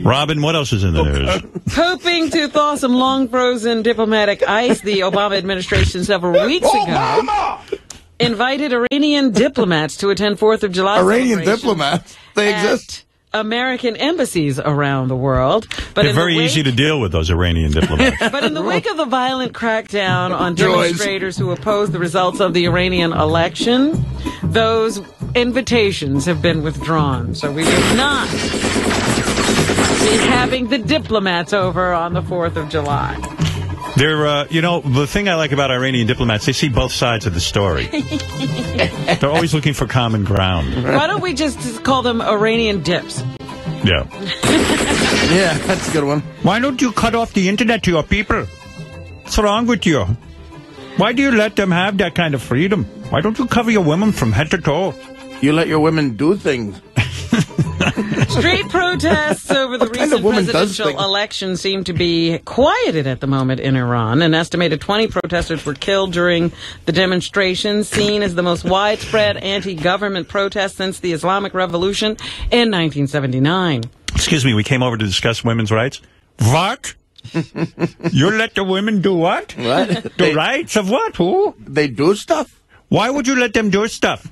Robin, what else is in the news? Hoping to thaw some long-frozen diplomatic ice, the Obama administration several weeks ago invited Iranian diplomats to attend 4th of July Iranian diplomats? They exist? American embassies around the world. But they're very easy to deal with, those Iranian diplomats. But in the wake of the violent crackdown on demonstrators who opposed the results of the Iranian election, those invitations have been withdrawn. So we will not be having the diplomats over on the 4th of July. They're, the thing I like about Iranian diplomats, they see both sides of the story. They're always looking for common ground. Why don't we just call them Iranian dips? Yeah. Yeah, that's a good one. Why don't you cut off the internet to your people? What's wrong with you? Why do you let them have that kind of freedom? Why don't you cover your women from head to toe? You let your women do things. Street protests over the recent presidential election seem to be quieted at the moment in Iran. An estimated 20 protesters were killed during the demonstrations, seen as the most widespread anti-government protest since the Islamic Revolution in 1979. Excuse me, we came over to discuss women's rights. What? You let the women do what? What? The rights of what? Who? They do stuff. Why would you let them do stuff?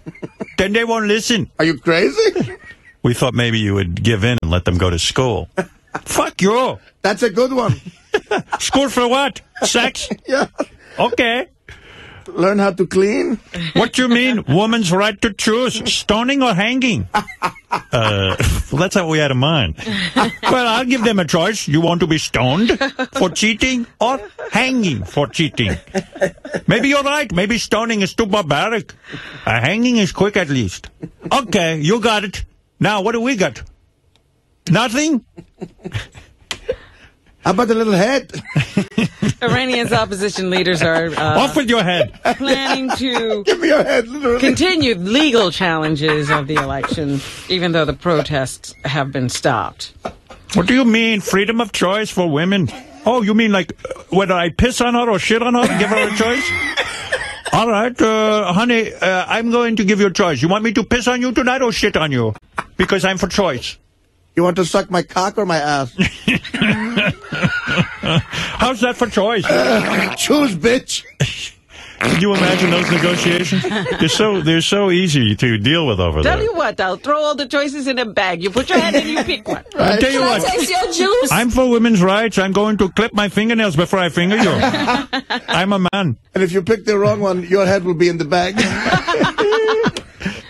Then they won't listen. Are you crazy? We thought maybe you would give in and let them go to school. Fuck you. That's a good one. School for what? Sex? Yeah. Okay. Learn how to clean? What do you mean, woman's right to choose, stoning or hanging? Well, that's what we had in mind. Well, I'll give them a choice. You want to be stoned for cheating or hanging for cheating? Maybe you're right. Maybe stoning is too barbaric. Hanging is quick at least. Okay, you got it. Now, what do we got? Nothing? How about the little head? Iranian's opposition leaders are off with your head. Planning to Give me your head, literally. Continue legal challenges of the election, even though the protests have been stopped. What do you mean, freedom of choice for women? Oh, you mean like whether I piss on her or shit on her, give her a choice? All right, honey, I'm going to give you a choice. You want me to piss on you tonight or shit on you? Because I'm for choice. You want to suck my cock or my ass? How's that for choice? Choose, bitch. Can you imagine those negotiations? They're so easy to deal with over there. Tell you what, I'll throw all the choices in a bag. You put your hand in, you pick one. I'll tell you what. Taste your juice? I'm for women's rights. I'm going to clip my fingernails before I finger you. I'm a man. And if you pick the wrong one, your head will be in the bag.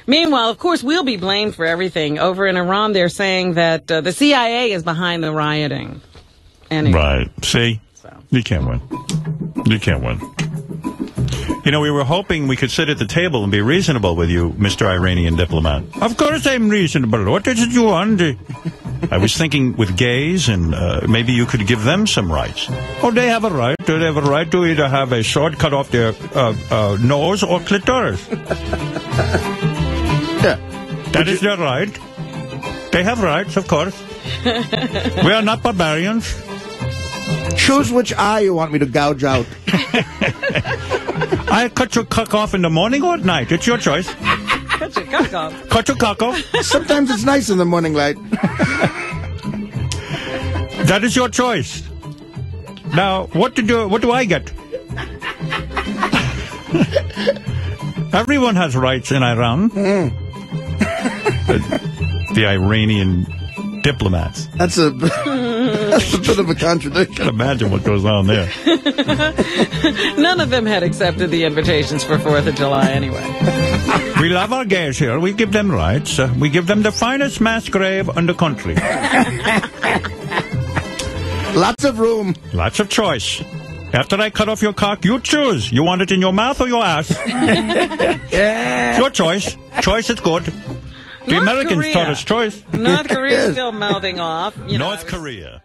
Meanwhile, of course, we'll be blamed for everything. Over in Iran, they're saying that the CIA is behind the rioting. Anyway. Right. See? You can't win. You can't win. You know, we were hoping we could sit at the table and be reasonable with you, Mr. Iranian diplomat. Of course I'm reasonable. What is it you want? I was thinking with gays, and maybe you could give them some rights. Oh, they have a right. They have a right to either have a sword cut off their nose or clitoris. Yeah. That is their right. They have rights, of course. We are not barbarians. Choose which eye you want me to gouge out. I cut your cock off in the morning or at night. It's your choice. Cut your cock off. Cut your cock off. Sometimes it's nice in the morning light. That is your choice. Now, what do I get? Everyone has rights in Iran. The Iranian diplomats. That's a bit of a contradiction. Imagine what goes on there. None of them had accepted the invitations for 4th of July anyway. We love our gays here. We give them rights. We give them the finest mass grave in the country. Lots of room. Lots of choice. After I cut off your cock, you choose. You want it in your mouth or your ass? Yeah. Your choice. Choice is good. The Americans taught us choice. North Korea is still mouthing off. North Korea.